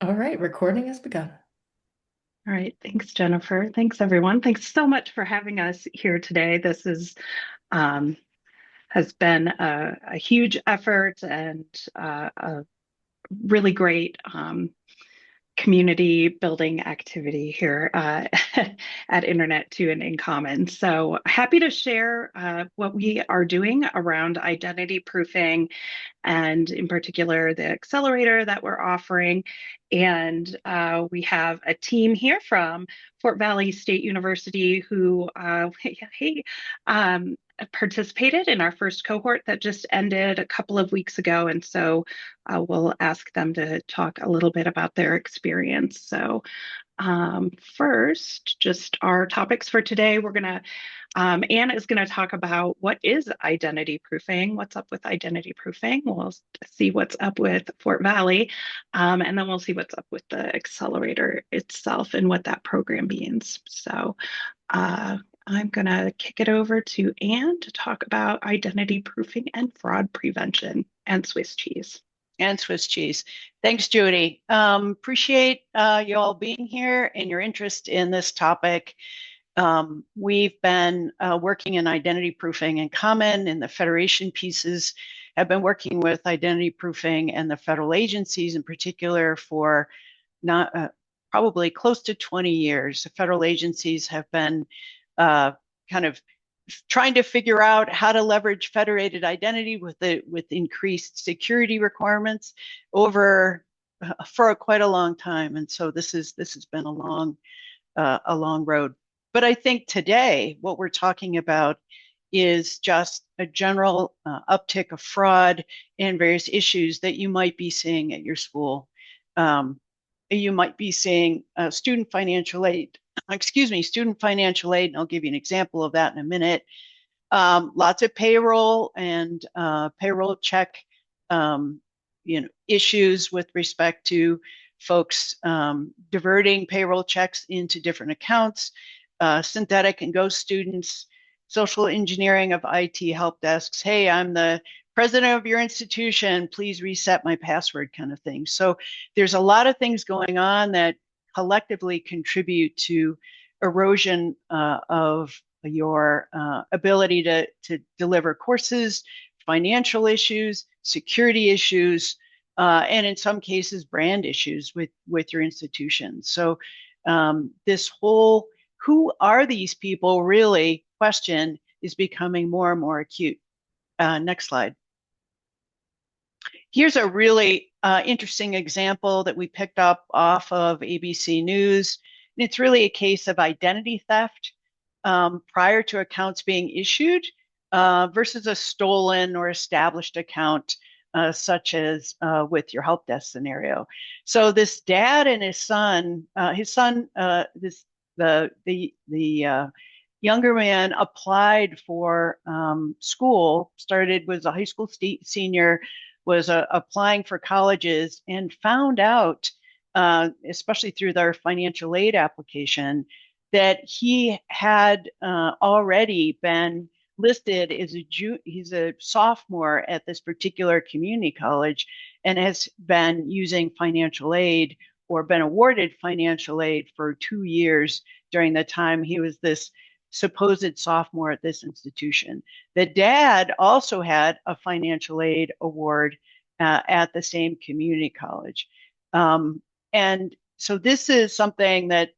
All right, recording has begun. All right, thanks, Jennifer. Thanks, everyone. Thanks so much for having us here today. This is um, has been a huge effort and a really great community building activity here at Internet 2 and in Common. So happy to share what we are doing around identity proofing and in particular the accelerator that we're offering. And we have a team here from Fort Valley State University who hey, participated in our first cohort that just ended a couple of weeks ago. And so we'll ask them to talk a little bit about their experience. So first, just our topics for today. Anne is going to talk about what is identity proofing, what's up with identity proofing. We'll see what's up with Fort Valley, and then we'll see what's up with the accelerator itself and what that program means. So I'm going to kick it over to Anne to talk about identity proofing and fraud prevention and Swiss cheese. And Swiss cheese. Thanks, Judy. Appreciate you all being here and your interest in this topic. We've been working in identity proofing in Common in the Federation pieces, have been working with identity proofing and the federal agencies in particular for not probably close to 20 years. The federal agencies have been kind of trying to figure out how to leverage federated identity with increased security requirements over for quite a long time, and so this has been a long road. But I think today what we're talking about is just a general uptick of fraud and various issues that you might be seeing at your school. You might be seeing student financial aid, student financial aid, and I'll give you an example of that in a minute. Lots of payroll and payroll check, issues with respect to folks diverting payroll checks into different accounts, synthetic and ghost students, social engineering of IT help desks. Hey, I'm the president of your institution, please reset my password kind of thing. So there's a lot of things going on that collectively contribute to erosion of your ability to deliver courses, financial issues, security issues, and in some cases, brand issues with your institution. So this whole who are these people really question is becoming more and more acute. Next slide. Here's a really interesting example that we picked up off of ABC News. And it's really a case of identity theft prior to accounts being issued versus a stolen or established account, such as with your help desk scenario. So this dad and his son, the younger man applied for school, was a high school senior, was applying for colleges and found out, especially through their financial aid application, that he had already been listed as he's a sophomore at this particular community college and has been using financial aid or been awarded financial aid for 2 years during the time he was this supposed sophomore at this institution. The dad also had a financial aid award at the same community college. And so this is something that,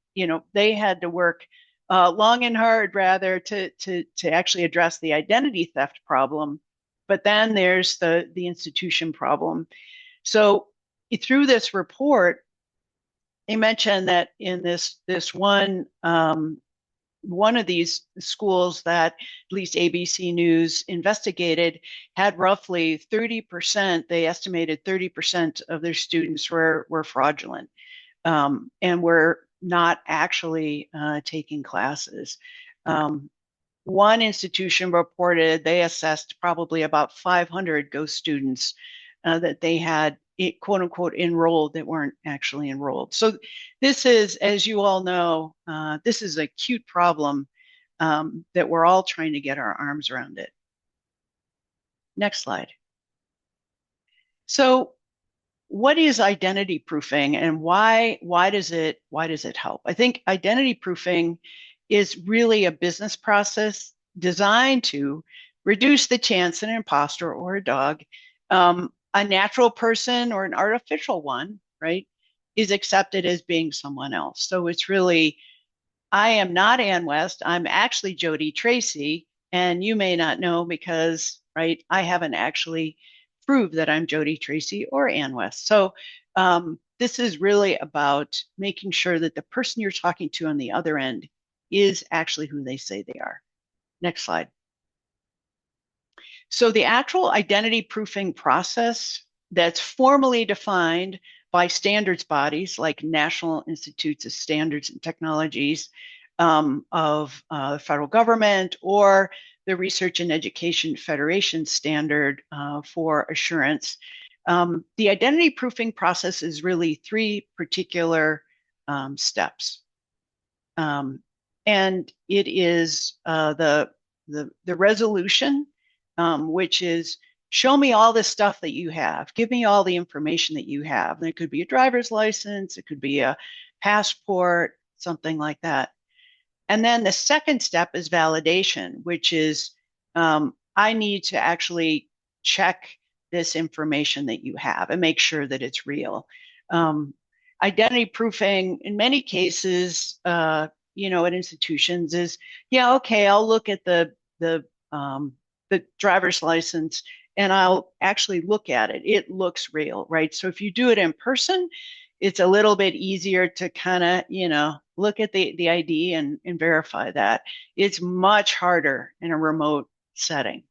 they had to work long and hard rather to actually address the identity theft problem. But then there's the institution problem. So through this report, they mentioned that in this one of these schools that at least ABC News investigated had roughly 30%, they estimated 30% of their students were fraudulent and were not actually taking classes. One institution reported they assessed probably about 500 ghost students that they had quote unquote enrolled that weren't actually enrolled. So this is, as you all know, this is an acute problem that we're all trying to get our arms around it. Next slide. So what is identity proofing and why does it help? I think identity proofing is really a business process designed to reduce the chance an imposter or a dog, a natural person or an artificial one, right, is accepted as being someone else. So it's really, I am not Ann West. I'm actually Jody Tracy, and you may not know because, right, I haven't actually proved that I'm Jody Tracy or Ann West. So this is really about making sure that the person you're talking to on the other end is actually who they say they are. Next slide. So the actual identity proofing process that's formally defined by standards bodies like National Institutes of Standards and Technologies of the federal government, or the Research and Education Federation standard for assurance. The identity proofing process is really three particular steps. And it is the resolution, which is show me all the stuff that you have. Give me all the information that you have. And it could be a driver's license, it could be a passport, something like that. And then the second step is validation, which is I need to actually check this information that you have and make sure that it's real. Identity proofing, in many cases, at institutions is, yeah, okay, I'll look at the driver's license and I'll actually look at it. It looks real, right? So if you do it in person, it's a little bit easier to kind of, look at the ID and verify that. It's much harder in a remote setting.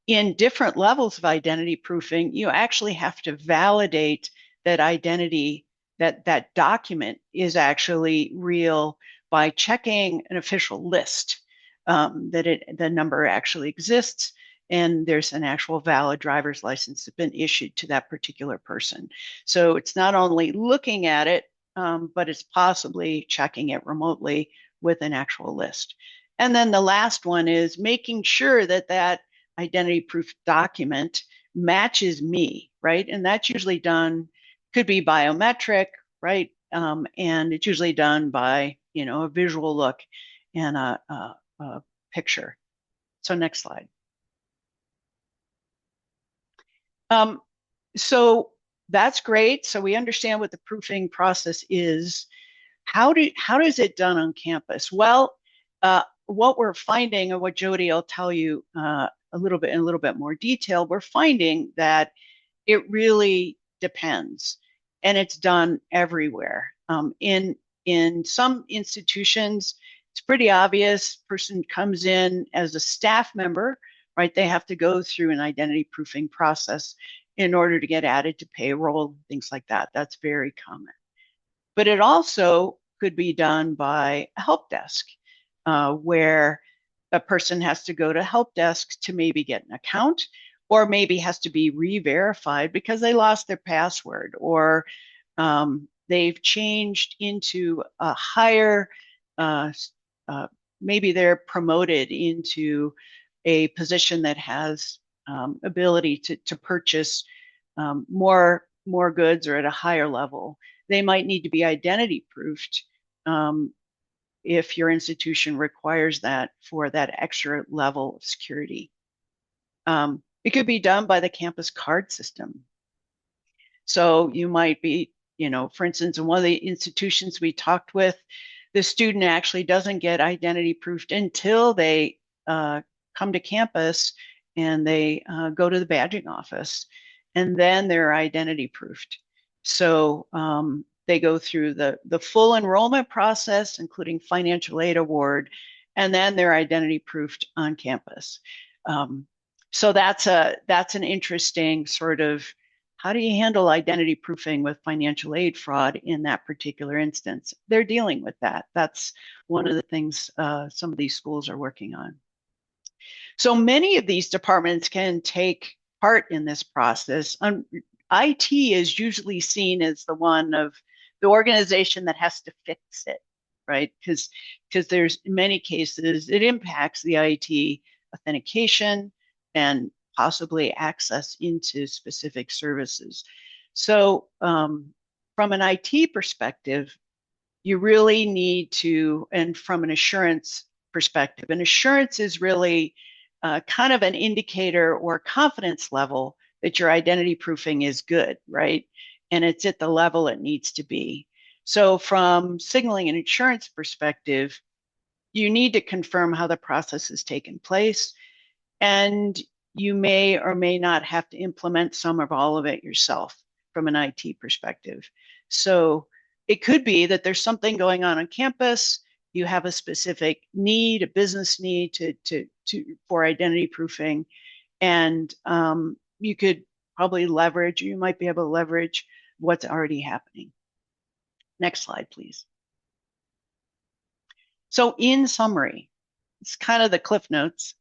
In different levels of identity proofing, you actually have to validate that identity, that document is actually real by checking an official list, that the number actually exists and there's an actual valid driver's license that's been issued to that particular person. So it's not only looking at it, but it's possibly checking it remotely with an actual list. And then the last one is making sure that that identity proof document matches me, right? And that's usually done, could be biometric, right? And it's usually done by, a visual look and a picture. So next slide. So that's great. So we understand what the proofing process is. How does it done on campus? Well, what we're finding, and what Jody will tell you in a little bit more detail, we're finding that it really depends, and it's done everywhere. In some institutions, it's pretty obvious. Person comes in as a staff member, right? They have to go through an identity proofing process in order to get added to payroll, things like that. That's very common. But it also could be done by a help desk, where a person has to go to help desk to maybe get an account, or maybe has to be re-verified because they lost their password, or they've changed into a higher, maybe they're promoted into a position that has ability to purchase more goods or at a higher level. They might need to be identity proofed if your institution requires that for that extra level of security. It could be done by the campus card system. So you might be, for instance, in one of the institutions we talked with, the student actually doesn't get identity proofed until they come to campus and they go to the badging office, and then they're identity proofed. So they go through the full enrollment process, including financial aid award, and then they're identity proofed on campus. So that's an interesting sort of, how do you handle identity proofing with financial aid fraud in that particular instance? They're dealing with that. That's one of the things some of these schools are working on. So many of these departments can take part in this process. IT is usually seen as the one of the organization that has to fix it, right? Because there's, in many cases, it impacts the IT authentication and possibly access into specific services. So from an IT perspective, you really need to, and from an assurance perspective, and assurance is really kind of an indicator or confidence level that your identity proofing is good, right? And it's at the level it needs to be. So from signaling and insurance perspective, you need to confirm how the process has taken place, and you may or may not have to implement some or all of it yourself from an IT perspective. So it could be that there's something going on campus, you have a specific need, a business need for identity proofing, and you could probably leverage, you might be able to leverage what's already happening. Next slide, please. So in summary, it's kind of the cliff notes.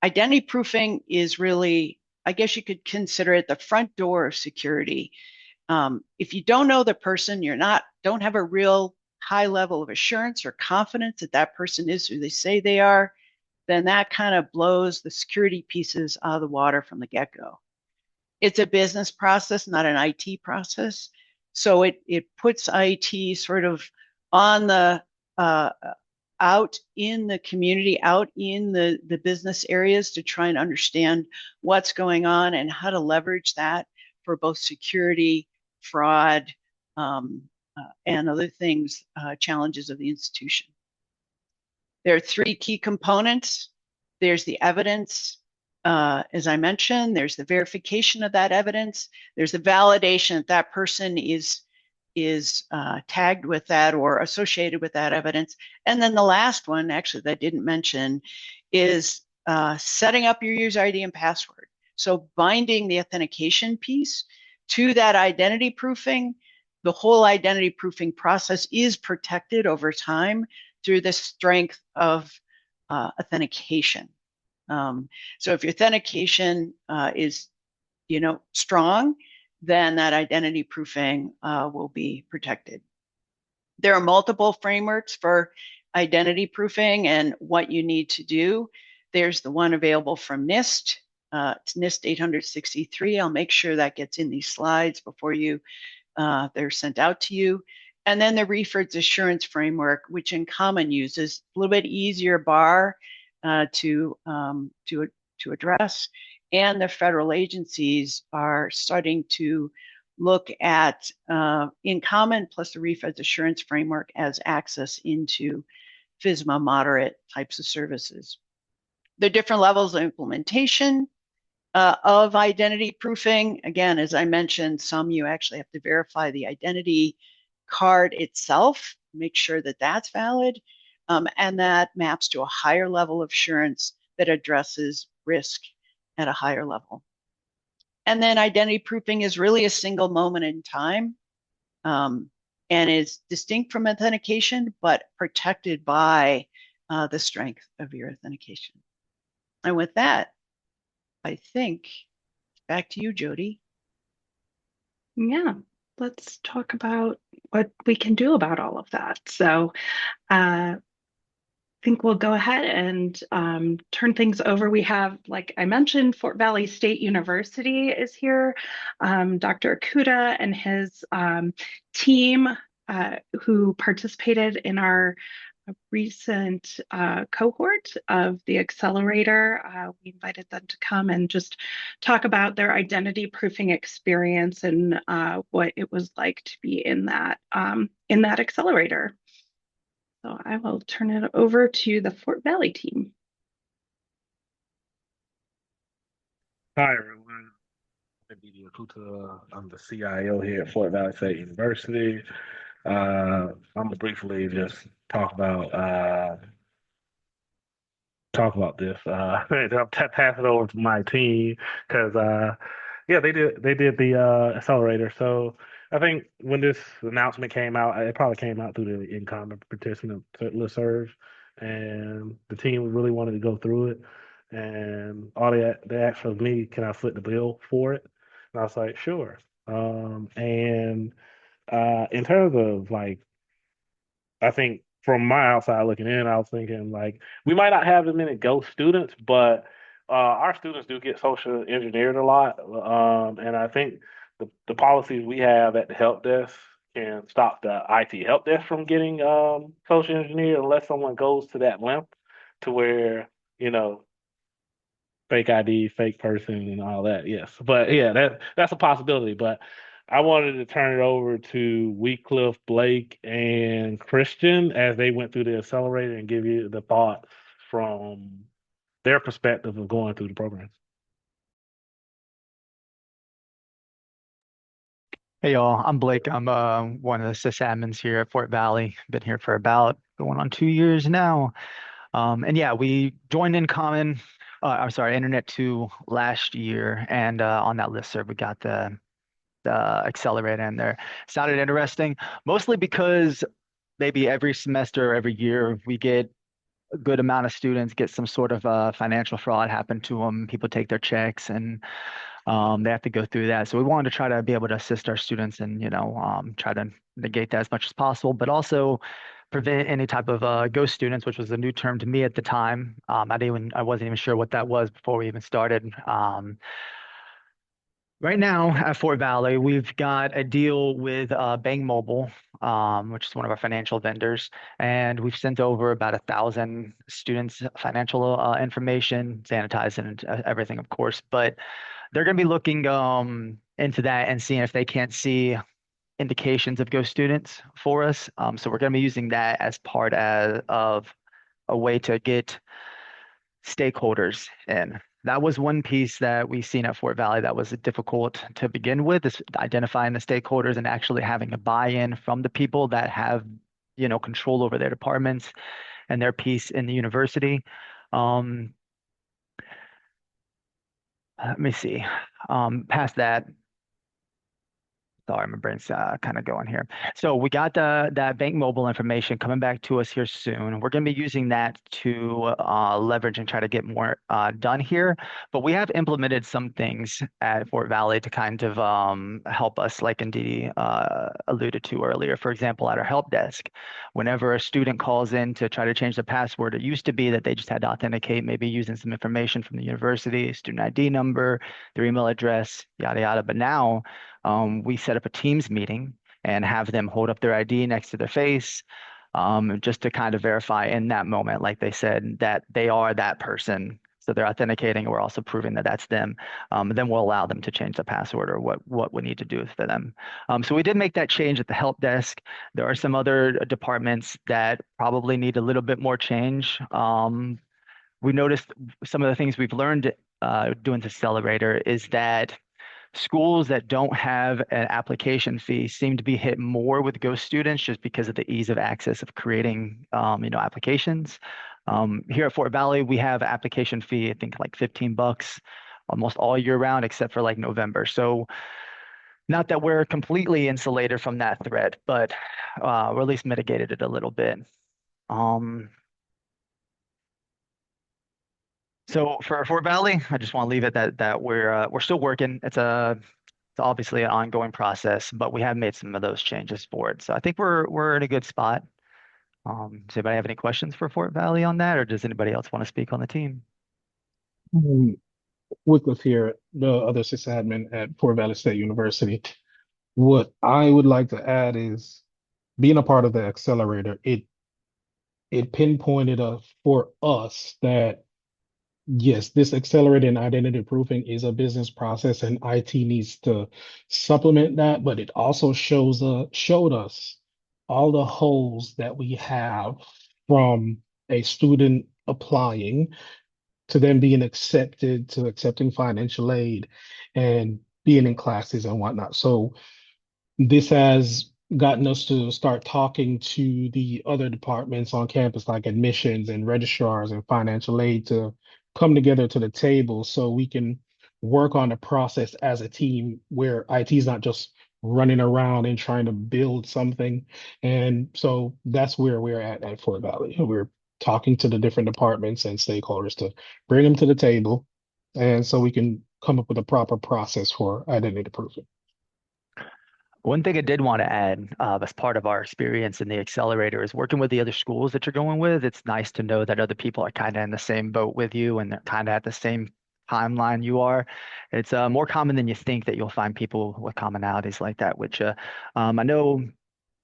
Identity proofing is really, I guess you could consider it the front door of security. If you don't know the person, don't have a real high level of assurance or confidence that that person is who they say they are, then that kind of blows the security pieces out of the water from the get-go. It's a business process, not an IT process. So it puts IT sort of on the out in the community, out in the business areas to try and understand what's going on and how to leverage that for both security, fraud, and other things, challenges of the institution. There are three key components. There's the evidence, as I mentioned, there's the verification of that evidence, there's the validation that that person is tagged with that or associated with that evidence. And then the last one, actually, that I didn't mention, is setting up your user ID and password. So binding the authentication piece to that identity proofing. The whole identity proofing process is protected over time through the strength of authentication. So if your authentication is, strong, then that identity proofing will be protected. There are multiple frameworks for identity proofing and what you need to do. There's the one available from NIST. It's NIST 863. I'll make sure that gets in these slides before they're sent out to you. And then the REFRDS Assurance Framework, which InCommon uses a little bit easier bar to address. And the federal agencies are starting to look at InCommon plus the REFRDS Assurance Framework as access into FISMA moderate types of services. The different levels of implementation of identity proofing. Again, as I mentioned, some you actually have to verify the identity card itself, make sure that that's valid, and that maps to a higher level of assurance that addresses risk at a higher level. And then identity proofing is really a single moment in time and is distinct from authentication, but protected by the strength of your authentication. And with that, I think back to you, Jody. Yeah, let's talk about what we can do about all of that. So I think we'll go ahead and turn things over. We have, like I mentioned, Fort Valley State University is here. Dr. Akuda and his team who participated in our recent cohort of the accelerator. We invited them to come and just talk about their identity proofing experience and what it was like to be in that accelerator. So I will turn it over to the Fort Valley team. Hi, everyone. I'm Didi Akuta. I'm the CIO here at Fort Valley State University. I'm gonna briefly just talk about this. I'll pass it over to my team because yeah, they did the accelerator. So I think when this announcement came out, it probably came out through the InCommon participant listserv, and the team really wanted to go through it. And all they asked of me, can I foot the bill for it? And I was like, sure. And in terms of like, I think from my outside looking in, I was thinking like we might not have as many ghost students, but our students do get social engineered a lot, and I think the policies we have at the help desk can stop the IT help desk from getting social engineered unless someone goes to that length to where, you know, fake ID, fake person, and all that. Yes, but yeah, that's a possibility. But I wanted to turn it over to Wheatcliff, Blake, and Christian as they went through the accelerator and give you the thoughts from their perspective of going through the program. Hey y'all, I'm Blake. I'm one of the sysadmins here at Fort Valley. Been here for about going on 2 years now. And yeah, we joined in common, I'm sorry, Internet 2 last year, and on that listserv we got the accelerator in there. Sounded interesting, mostly because maybe every semester, every year, we get a good amount of students get some sort of financial fraud happen to them. People take their checks and they have to go through that. So we wanted to try to be able to assist our students and, try to negate that as much as possible, but also prevent any type of ghost students, which was a new term to me at the time. I wasn't even sure what that was before we even started. Right now at Fort Valley, we've got a deal with Bang Mobile, which is one of our financial vendors, and we've sent over about 1,000 students financial information, sanitized and everything, of course. But they're going to be looking into that and seeing if they can't see indications of ghost students for us. So we're going to be using that as part of a way to get stakeholders in. That was one piece that we've seen at Fort Valley that was difficult to begin with, is identifying the stakeholders and actually having a buy-in from the people that have, control over their departments and their piece in the university. Let me see. Past that, sorry, my brain's kind of going here. So we got that Bank Mobile information coming back to us here soon. We're going to be using that to leverage and try to get more done here. But we have implemented some things at Fort Valley to kind of help us, like Ndidi alluded to earlier. For example, at our help desk, whenever a student calls in to try to change the password, it used to be that they just had to authenticate, maybe using some information from the university, student ID number, their email address, yada, yada. But now, we set up a Teams meeting and have them hold up their ID next to their face, just to kind of verify in that moment, like they said, that they are that person. So they're authenticating, and we're also proving that that's them. Then we'll allow them to change the password or what we need to do for them. So we did make that change at the help desk. There are some other departments that probably need a little bit more change. We noticed some of the things we've learned doing the accelerator is that schools that don't have an application fee seem to be hit more with ghost students just because of the ease of access of creating, applications. Here at Fort Valley, we have application fee, I think like $15 almost all year round, except for like November. So not that we're completely insulated from that threat, but we're at least mitigated it a little bit. So for Fort Valley, I just want to leave it that we're still working. It's obviously an ongoing process, but we have made some of those changes for it. So I think we're in a good spot. Does anybody have any questions for Fort Valley on that, or does anybody else want to speak on the team? Wycliffe here, the other sysadmin at Fort Valley State University. What I would like to add is being a part of the accelerator, it pinpointed for us that yes, this accelerated identity proofing is a business process and IT needs to supplement that, but it also showed us all the holes that we have from a student applying to them being accepted to accepting financial aid and being in classes and whatnot. So this has gotten us to start talking to the other departments on campus, like admissions and registrars and financial aid, to come together to the table so we can work on the process as a team where IT is not just running around and trying to build something. And so that's where we're at Fort Valley. We're talking to the different departments and stakeholders to bring them to the table, and so we can come up with a proper process for identity proofing. One thing I did want to add, as part of our experience in the accelerator, is working with the other schools that you're going with. It's nice to know that other people are kind of in the same boat with you and they're kind of at the same timeline you are. It's more common than you think that you'll find people with commonalities like that, which I know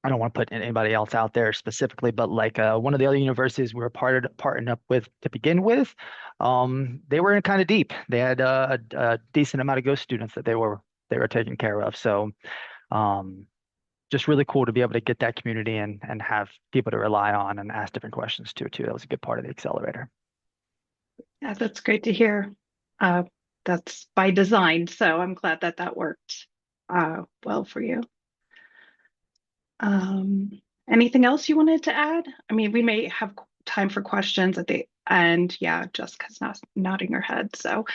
I don't want to put anybody else out there specifically, but like one of the other universities we were partnered up with to begin with, they were in kind of deep. They had a decent amount of ghost students that they were taking care of. So just really cool to be able to get that community and have people to rely on and ask different questions too. That was a good part of the accelerator. Yeah, that's great to hear. That's by design, so I'm glad that that worked well for you. Anything else you wanted to add? I mean, we may have time for questions at the end. Yeah, Jessica's nodding her head. So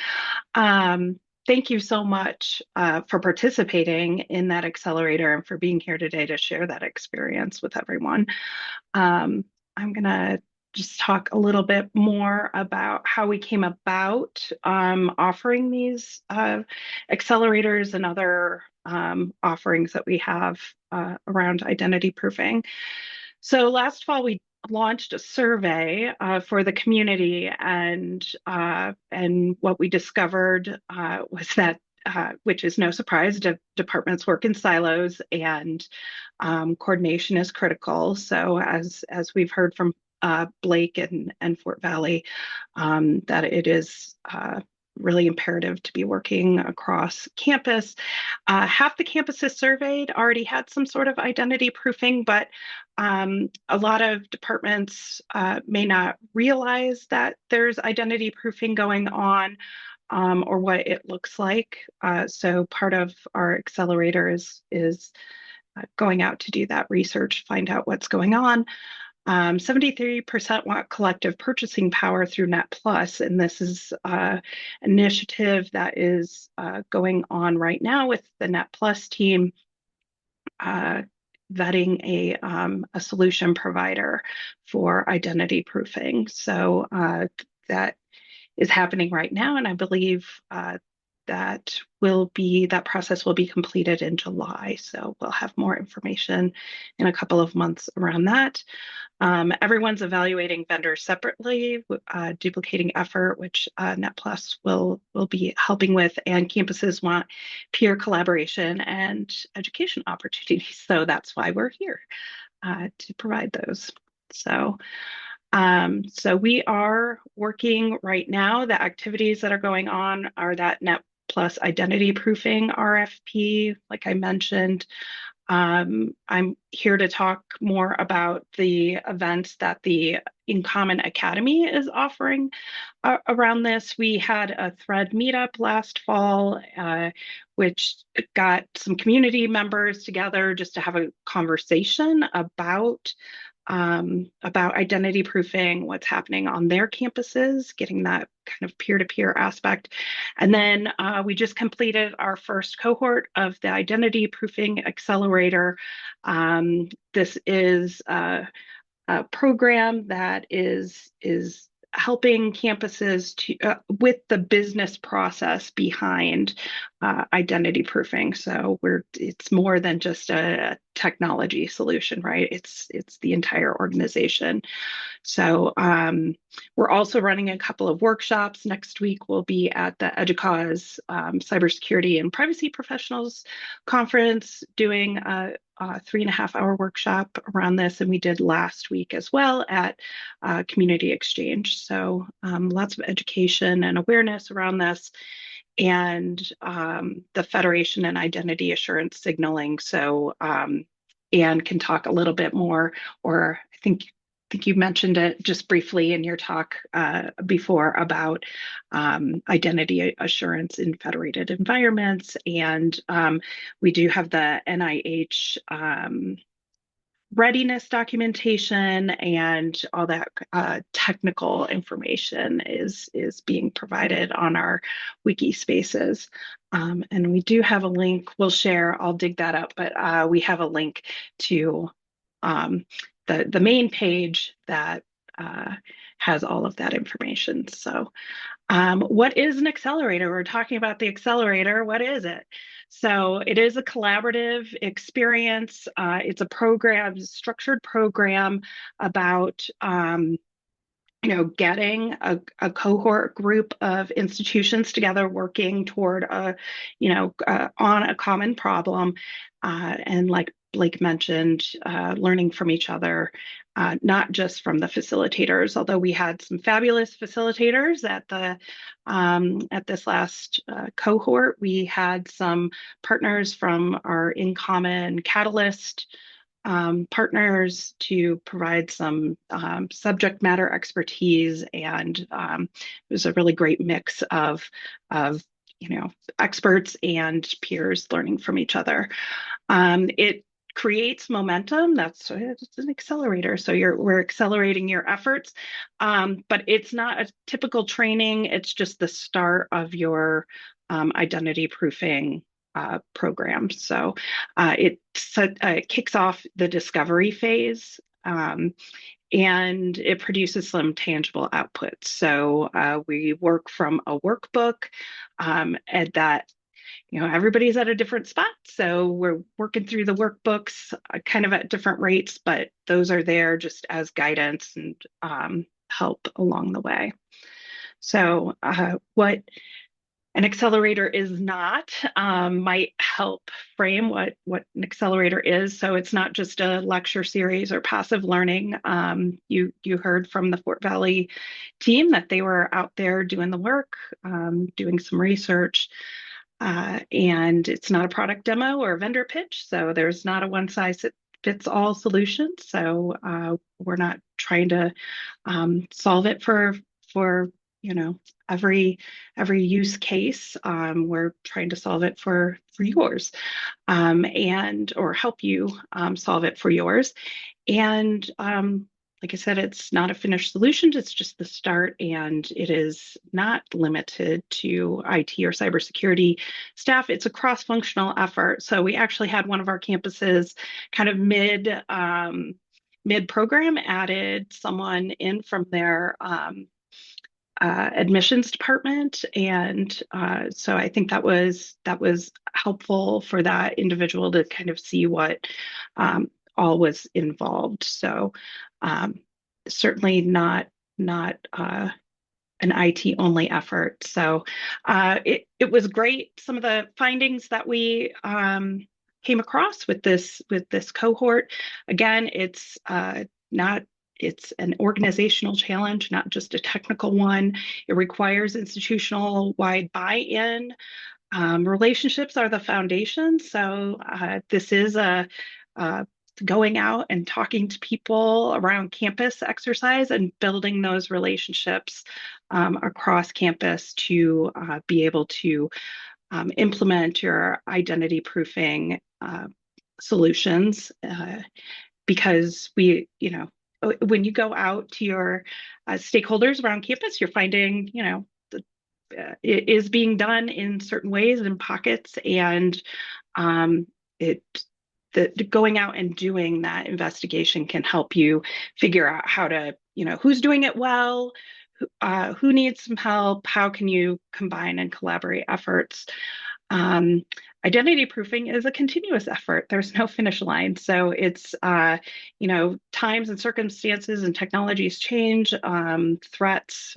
thank you so much for participating in that accelerator and for being here today to share that experience with everyone. I'm going to just talk a little bit more about how we came about offering these accelerators and other offerings that we have around identity proofing. So last fall, we launched a survey for the community, and what we discovered was that, which is no surprise, departments work in silos, and coordination is critical. So as we've heard from Blake and Fort Valley, that it is really imperative to be working across campus. Half the campuses surveyed already had some sort of identity proofing, but a lot of departments may not realize that there's identity proofing going on, or what it looks like. So part of our accelerator is going out to do that research, find out what's going on. 73% want collective purchasing power through NetPlus, and this is an initiative that is going on right now with the NetPlus team, vetting a solution provider for identity proofing. So that is happening right now, and I believe that process will be completed in July. So we'll have more information in a couple of months around that. Everyone's evaluating vendors separately, duplicating effort, which NetPlus will be helping with, and campuses want peer collaboration and education opportunities. So that's why we're here to provide those. So we are working right now. The activities that are going on are that NetPlus identity proofing RFP, like I mentioned. I'm here to talk more about the events that the In Common Academy is offering around this. We had a thread meetup last fall, which got some community members together just to have a conversation about identity proofing, what's happening on their campuses, getting that kind of peer-to-peer aspect. And then we just completed our first cohort of the identity proofing accelerator. This is a program that is helping campuses to with the business process behind identity proofing. So it's more than just a technology solution, right? It's the entire organization. So we're also running a couple of workshops. Next week we'll be at the EDUCAUSE Cybersecurity and Privacy Professionals Conference doing a 3.5-hour workshop around this, and we did last week as well at Community Exchange. So lots of education and awareness around this, and the Federation and Identity Assurance Signaling. So Anne can talk a little bit more, or I think you mentioned it just briefly in your talk before about identity assurance in federated environments. And we do have the NIH readiness documentation, and all that technical information is being provided on our wiki spaces. And we do have a link we'll share. I'll dig that up, but we have a link to the main page that has all of that information. So what is an accelerator? We're talking about the accelerator. What is it? So it is a collaborative experience. It's a program, structured program about getting a cohort group of institutions together working toward on a common problem, and like Blake mentioned, learning from each other, not just from the facilitators, although we had some fabulous facilitators at this last cohort. We had some partners from our In Common Catalyst partners to provide some subject matter expertise, and it was a really great mix of experts and peers learning from each other. It creates momentum. It's an accelerator, so we're accelerating your efforts, but it's not a typical training. It's just the start of your identity proofing program. So it kicks off the discovery phase, and it produces some tangible outputs. So we work from a workbook, and that everybody's at a different spot. So we're working through the workbooks kind of at different rates, but those are there just as guidance and help along the way. So what an accelerator is not might help frame what an accelerator is. So it's not just a lecture series or passive learning. You heard from the Fort Valley team that they were out there doing the work, doing some research, and it's not a product demo or a vendor pitch. So there's not a one size fits all solution. So we're not trying to solve it for every use case. We're trying to solve it for yours, and or help you solve it for yours. And like I said, it's not a finished solution. It's just the start, and it is not limited to IT or cybersecurity staff. It's a cross-functional effort. So we actually had one of our campuses kind of mid-program added someone in from their admissions department, and so I think that was helpful for that individual to kind of see what all was involved. So certainly not an IT only effort. So it was great. Some of the findings that we came across with this cohort. Again, it's an organizational challenge, not just a technical one. It requires institutional-wide buy-in. Relationships are the foundation. So this is a going out and talking to people around campus exercise and building those relationships across campus to be able to implement your identity proofing solutions, because when you go out to your stakeholders around campus, you're finding, it is being done in certain ways and pockets, and going out and doing that investigation can help you figure out how to, who's doing it well, who needs some help, how can you combine and collaborate efforts. Identity proofing is a continuous effort. There's no finish line. So it's, times and circumstances and technologies change, threats,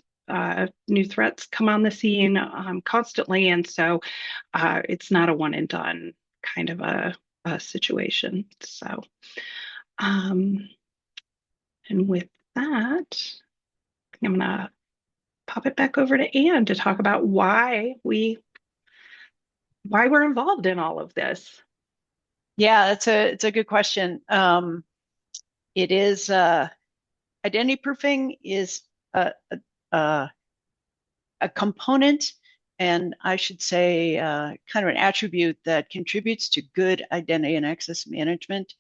new threats come on the scene constantly. And so it's not a one and done kind of a situation. So, and with that, I'm gonna pop it back over to Anne to talk about why we're involved in all of this. Yeah, it's a good question. It is identity proofing is a component, and I should say kind of an attribute that contributes to good identity and access management,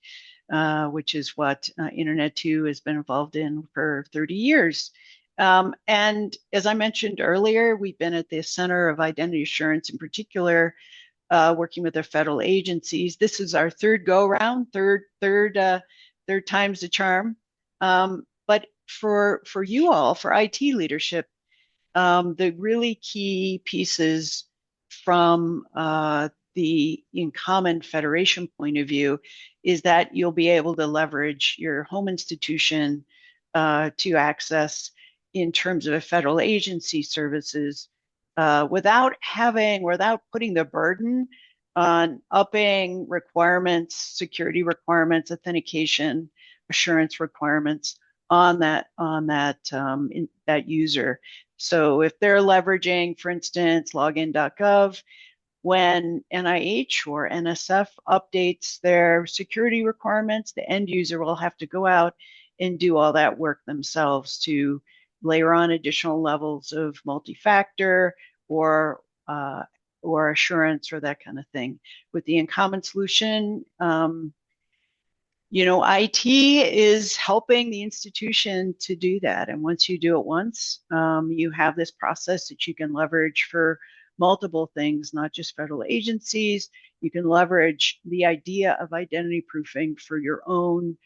which is what Internet 2 has been involved in for 30 years. And as I mentioned earlier, we've been at the center of identity assurance in particular, working with our federal agencies. This is our third go round, third time's the charm. But for you all, for IT leadership, the really key pieces from the In Common Federation point of view is that you'll be able to leverage your home institution to access in terms of federal agency services, without putting the burden on upping requirements, security requirements, authentication, assurance requirements on that that user. So if they're leveraging, for instance, login.gov, when NIH or NSF updates their security requirements, the end user will have to go out and do all that work themselves to layer on additional levels of multi-factor or assurance or that kind of thing. With the InCommon solution, IT is helping the institution to do that. And once you do it once, you have this process that you can leverage for multiple things, not just federal agencies. You can leverage the idea of identity proofing for your own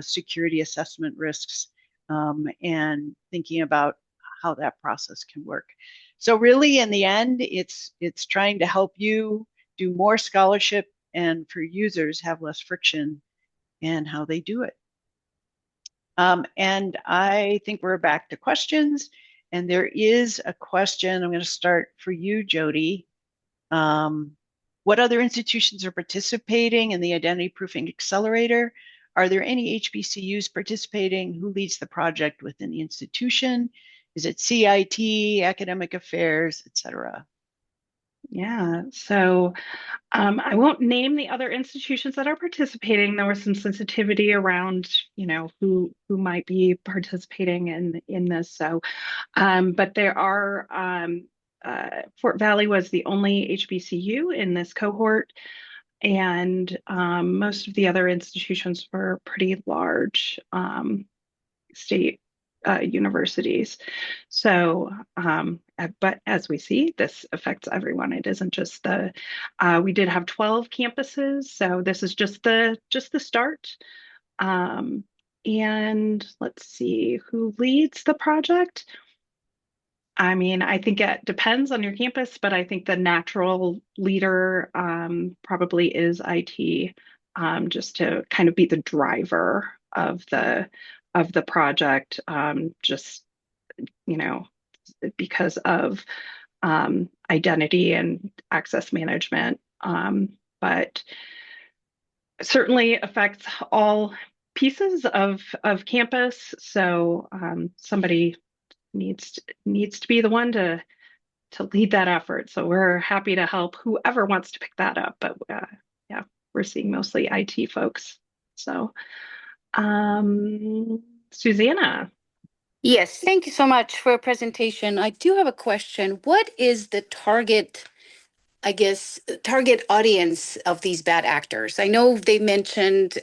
security assessment risks, and thinking about how that process can work. So really, in the end, it's trying to help you do more scholarship and for users have less friction in how they do it. And I think we're back to questions. And there is a question. I'm going to start for you, Jody. What other institutions are participating in the Identity Proofing Accelerator? Are there any HBCUs participating? Who leads the project within the institution? Is it CIT, academic affairs, etc.? Yeah, so I won't name the other institutions that are participating. There was some sensitivity around, who might be participating in this. So, but there are Fort Valley was the only HBCU in this cohort, and most of the other institutions were pretty large state universities. So, but as we see, this affects everyone. It isn't just we did have 12 campuses, so this is just the start. And let's see who leads the project. I mean, I think it depends on your campus, but I think the natural leader probably is IT, just to kind of be the driver of the project, just because of identity and access management, but certainly affects all pieces of campus. So somebody needs to be the one to lead that effort. So we're happy to help whoever wants to pick that up. But yeah, we're seeing mostly IT folks. So Susanna. Yes, thank you so much for your presentation. I do have a question. What is the target audience of these bad actors? I know they mentioned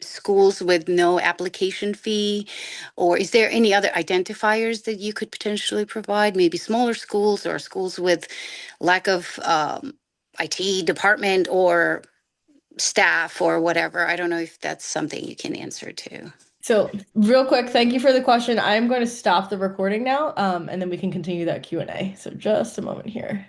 schools with no application fee, or is there any other identifiers that you could potentially provide? Maybe smaller schools or schools with lack of IT department or staff or whatever. I don't know if that's something you can answer to. So real quick, thank you for the question. I'm going to stop the recording now, and then we can continue that Q&A. So just a moment here.